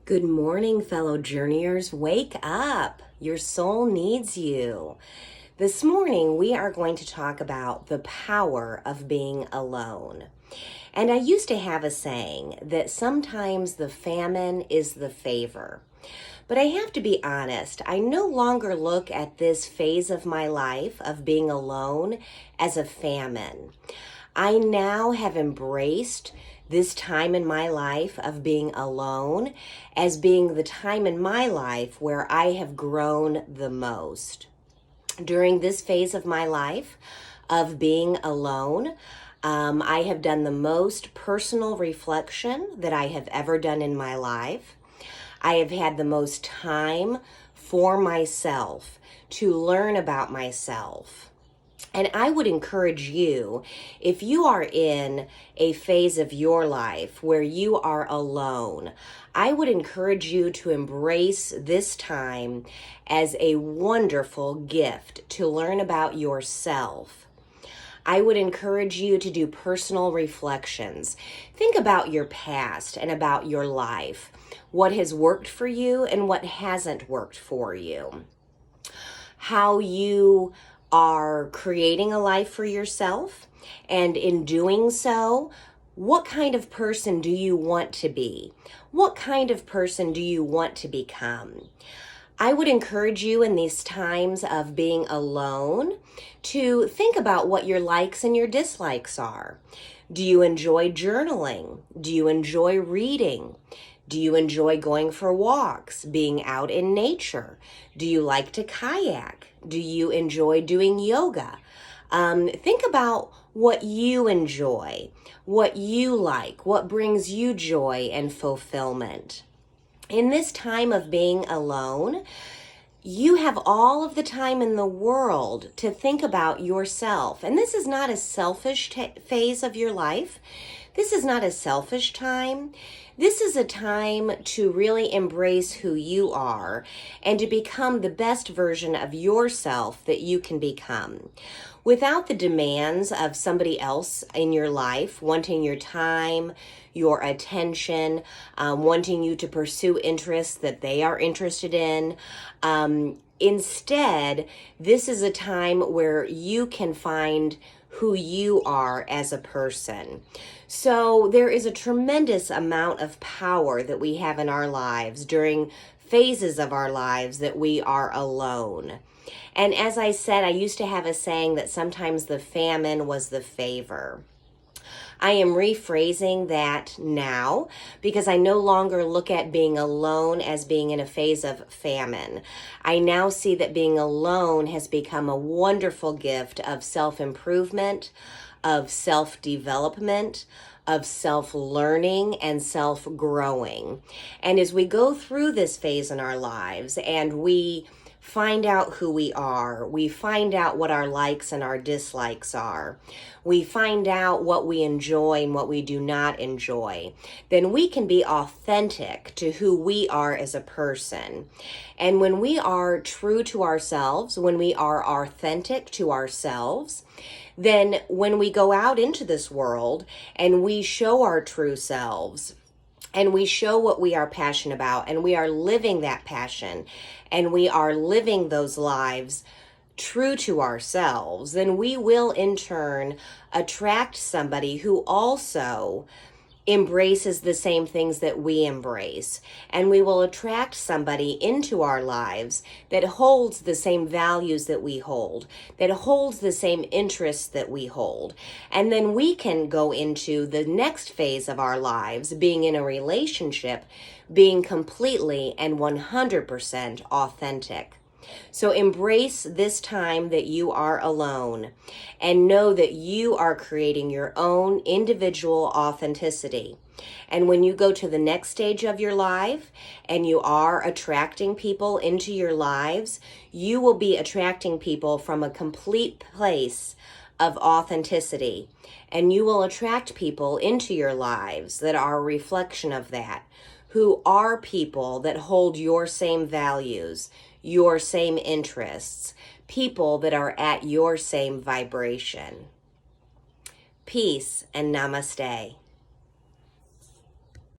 Good morning, fellow journeyers. Wake up. Your soul needs you. This morning, we are going to talk about the power of being alone. And I used to have a saying that sometimes the famine is the favor. But I have to be honest, I no longer look at this phase of my life of being alone as a famine. I now have embraced this time in my life of being alone as being the time in my life where I have grown the most. During this phase of my life of being alone, I have done the most personal reflection that I have ever done in my life. I have had the most time for myself to learn about myself. And I would encourage you, if you are in a phase of your life where you are alone, I would encourage you to embrace this time as a wonderful gift to learn about yourself. I would encourage you to do personal reflections. Think about your past and about your life, what has worked for you and what hasn't worked for you, how you are creating a life for yourself, and in doing so, what kind of person do you want to be? What kind of person do you want to become? I would encourage you in these times of being alone to think about what your likes and your dislikes are. Do you enjoy journaling? Do you enjoy reading? Do you enjoy going for walks, being out in nature? Do you like to kayak? Do you enjoy doing yoga? Think about what you enjoy, what you like, what brings you joy and fulfillment. In this time of being alone, you have all of the time in the world to think about yourself. And this is not a selfish phase of your life. This is not a selfish time. This is a time to really embrace who you are and to become the best version of yourself that you can become. Without the demands of somebody else in your life wanting your time, your attention, wanting you to pursue interests that they are interested in. Instead, this is a time where you can find who you are as a person. So there is a tremendous amount of power that we have in our lives during phases of our lives that we are alone. And as I said, I used to have a saying that sometimes the famine was the favor. I am rephrasing that now because I no longer look at being alone as being in a phase of famine. I now see that being alone has become a wonderful gift of self-improvement, of self-development, of self-learning and self-growing. And as we go through this phase in our lives and we find out who we are, we find out what our likes and our dislikes are, we find out what we enjoy and what we do not enjoy, then we can be authentic to who we are as a person. And when we are true to ourselves, when we are authentic to ourselves, then when we go out into this world and we show our true selves, and we show what we are passionate about, and we are living that passion, and we are living those lives true to ourselves, then we will in turn attract somebody who also embraces the same things that we embrace. And we will attract somebody into our lives that holds the same values that we hold, that holds the same interests that we hold. And then we can go into the next phase of our lives, being in a relationship, being completely and 100% authentic. So embrace this time that you are alone and know that you are creating your own individual authenticity. And when you go to the next stage of your life and you are attracting people into your lives, you will be attracting people from a complete place of authenticity. And you will attract people into your lives that are a reflection of that, who are people that hold your same values, your same interests, people that are at your same vibration. Peace and namaste.